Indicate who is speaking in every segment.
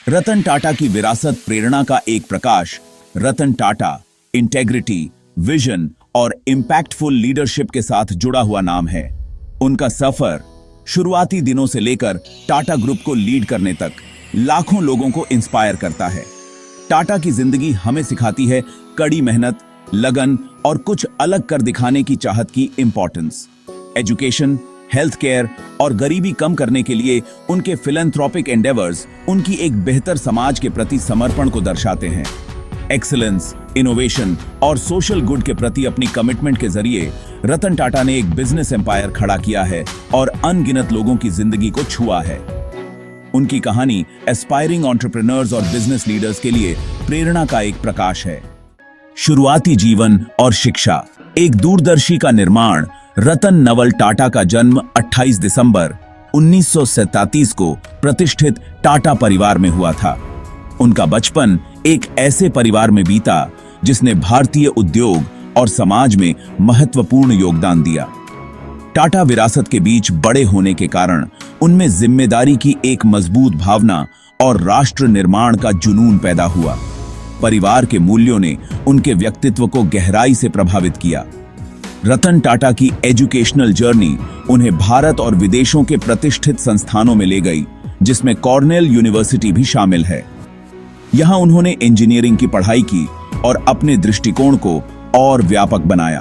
Speaker 1: रतन टाटा की विरासत प्रेरणा का एक प्रकाश। रतन टाटा इंटेग्रिटी, विजन और इम्पैक्टफुल लीडरशिप के साथ जुड़ा हुआ नाम है। उनका सफर शुरुआती दिनों से लेकर टाटा ग्रुप को लीड करने तक लाखों लोगों को इंस्पायर करता है। टाटा की जिंदगी हमें सिखाती है कड़ी मेहनत, लगन और कुछ अलग कर दिखाने की चाहत की इंपॉर्टेंस। एजुकेशन, हेल्थ केयर और गरीबी कम करने के लिए उनके फिलैंथ्रोपिक एंडेवर्स उनकी एक बेहतर समाज के प्रति समर्पण को दर्शाते हैं। एक्सीलेंस, इनोवेशन और सोशल गुड के प्रति अपनी कमिटमेंट के जरिए रतन टाटा ने एक बिजनेस एम्पायर खड़ा किया है और अनगिनत लोगों की जिंदगी को छुआ है। उनकी कहानी एस्पायरिंग एंटरप्रेन्योर्स और बिजनेस लीडर्स के लिए प्रेरणा का एक प्रकाश है। शुरुआती जीवन और शिक्षा। एक दूरदर्शी का निर्माण। रतन नवल टाटा का जन्म 28 दिसंबर 1937 को प्रतिष्ठित टाटा परिवार में हुआ था। उनका बचपन एक ऐसे परिवार में बीता जिसने भारतीय उद्योग और समाज में महत्वपूर्ण योगदान दिया। टाटा विरासत के बीच बड़े होने के कारण उनमें जिम्मेदारी की एक मजबूत भावना और राष्ट्र निर्माण का जुनून पैदा हुआ। परिवार के मूल्यों ने उनके व्यक्तित्व को गहराई से प्रभावित किया। रतन टाटा की एजुकेशनल जर्नी उन्हें भारत और विदेशों के प्रतिष्ठित संस्थानों में ले गई, जिसमें कॉर्नेल यूनिवर्सिटी भी शामिल है। यहां उन्होंने इंजीनियरिंग की पढ़ाई की और अपने दृष्टिकोण को और व्यापक बनाया।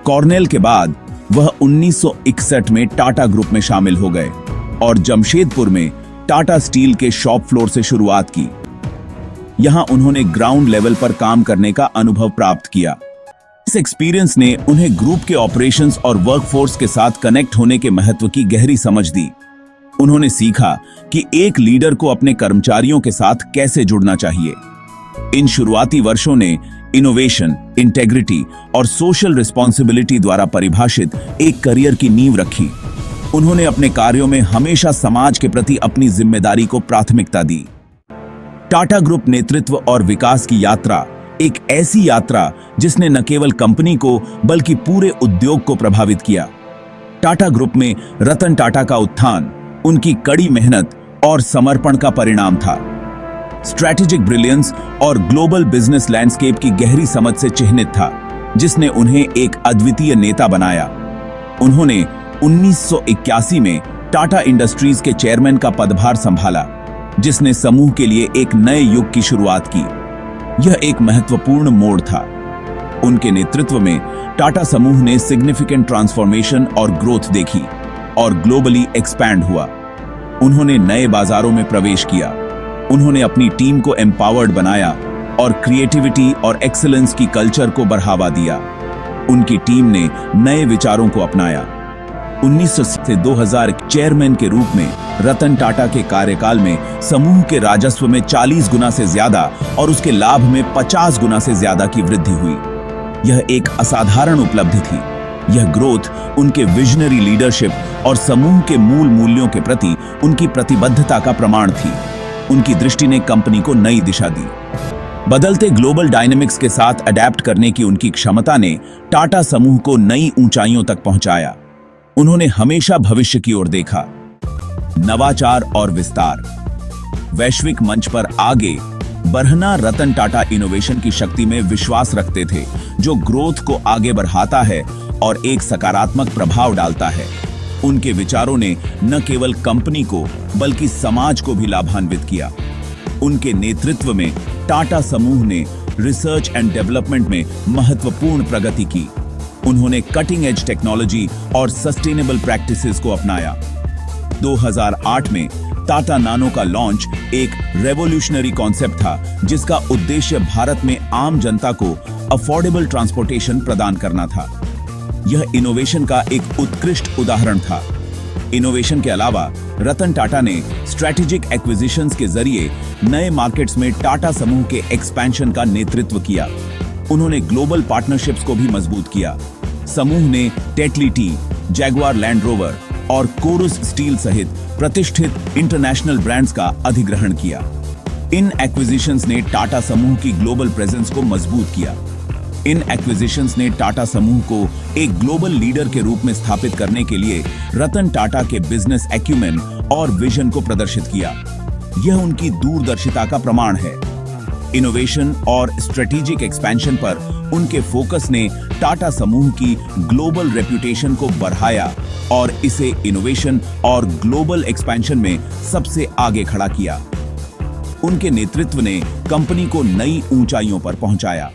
Speaker 1: कॉर्नेल के बाद वह 1961 में टाटा ग्रुप में शामिल हो गए और जमशेदपुर में टाटा स्टील के शॉप फ्लोर से शुरुआत की। यहां उन्होंने ग्राउंड लेवल पर काम करने का अनुभव प्राप्त किया। इस एक्सपीरियंस ने उन्हें ग्रुप के ऑपरेशंस और वर्कफोर्स के साथ कनेक्ट होने के महत्व की गहरी समझ दी। उन्होंने सीखा कि एक लीडर को अपने कर्मचारियों के साथ कैसे जुड़ना चाहिए। इन शुरुआती वर्षों ने इनोवेशन, इंटेग्रिटी और सोशल रिस्पॉन्सिबिलिटी द्वारा परिभाषित एक करियर की नींव रखी। उन्होंने अपने कार्यों में हमेशा समाज के प्रति अपनी जिम्मेदारी को प्राथमिकता दी। टाटा ग्रुप नेतृत्व और विकास की यात्रा एक ऐसी यात्रा जिसने न केवल कंपनी को बल्कि पूरे उद्योग को प्रभावित किया। टाटा ग्रुप में रतन टाटा का उत्थान उनकी कड़ी मेहनत और समर्पण का परिणाम था। स्ट्रैटेजिक ब्रिलियंस और ग्लोबल बिजनेस लैंडस्केप की गहरी समझ से चिह्नित था, जिसने उन्हें एक अद्वितीय नेता बनाया। उन्होंने 1981 में टाटा इंडस्ट्रीज के चेयरमैन का पदभार संभाला, जिसने समूह के लिए एक नए युग की शुरुआत की। यह एक महत्वपूर्ण मोड़ था। उनके नेतृत्व में टाटा समूह ने सिग्निफिकेंट ट्रांसफॉर्मेशन और ग्रोथ देखी और ग्लोबली एक्सपैंड हुआ। उन्होंने नए बाजारों में प्रवेश किया। उन्होंने अपनी टीम को एम्पावर्ड बनाया और क्रिएटिविटी और एक्सीलेंस की कल्चर को बढ़ावा दिया। उनकी टीम ने नए विचारों को अपनाया। 1900 से 2000 चेयरमैन के रूप में रतन टाटा के कार्यकाल में समूह के राजस्व में 40 गुना से ज्यादा और उसके लाभ में 50 गुना से ज्यादा की वृद्धि हुई। यह एक असाधारण उपलब्धि थी। यह ग्रोथ उनके विजनरी लीडरशिप और समूह के मूल मूल्यों के प्रति उनकी प्रतिबद्धता का प्रमाण थी। उनकी दृष्टि ने कंपनी को नई दिशा दी। बदलते ग्लोबल डायनेमिक्स के साथ अडेप्ट करने की उनकी क्षमता ने टाटा समूह को नई ऊंचाइयों तक पहुंचाया। उन्होंने हमेशा भविष्य की ओर देखा। नवाचार और विस्तार। वैश्विक मंच पर आगे बढ़ना रतन टाटा इनोवेशन की शक्ति में विश्वास रखते थे, जो ग्रोथ को आगे बढ़ाता है और एक सकारात्मक प्रभाव डालता है। उनके विचारों ने न केवल कंपनी को बल्कि समाज को भी लाभान्वित किया। उनके नेतृत्व में टाटा समूह ने रिसर्च एंड डेवलपमेंट में महत्वपूर्ण प्रगति की। उन्होंने कटिंग एज टेक्नोलॉजी और सस्टेनेबल प्रैक्टिसेस को अपनाया। 2008 में टाटा नानो का लॉन्च एक रेवोल्यूशनरी कॉन्सेप्ट था, जिसका उद्देश्य भारत में आम जनता को अफोर्डेबल ट्रांसपोर्टेशन प्रदान करना था। यह इनोवेशन का एक उत्कृष्ट उदाहरण था। इनोवेशन के अलावा रतन टाटा ने स्ट्रैटेजिक एक्विजिशंस के जरिए नए मार्केट्स में टाटा समूह के एक्सपेंशन का नेतृत्व किया। उन्होंने ग्लोबल पार्टनरशिप्स को भी मजबूत किया। समूह ने Tetley tea, Jaguar land rover और कोरस स्टील सहित प्रतिष्ठित इंटरनेशनल ब्रांड्स का अधिग्रहण किया। इन एक्विजिशंस ने टाटा समूह की ग्लोबल प्रेजेंस को मजबूत किया। इन एक्विजिशंस ने टाटा समूह को एक ग्लोबल लीडर के रूप में स्थापित करने के लिए रतन टाटा के बिजनेस एक्यूमेन और विजन को प्रदर्शित किया। यह उनकी दूरदर्शिता का प्रमाण है। इनोवेशन और स्ट्रेटेजिक एक्सपेंशन पर उनके फोकस ने टाटा समूह की ग्लोबल रेप्यूटेशन को बढ़ाया और इसे इनोवेशन और ग्लोबल एक्सपेंशन में सबसे आगे खड़ा किया। उनके नेतृत्व ने कंपनी को नई ऊंचाइयों पर पहुंचाया।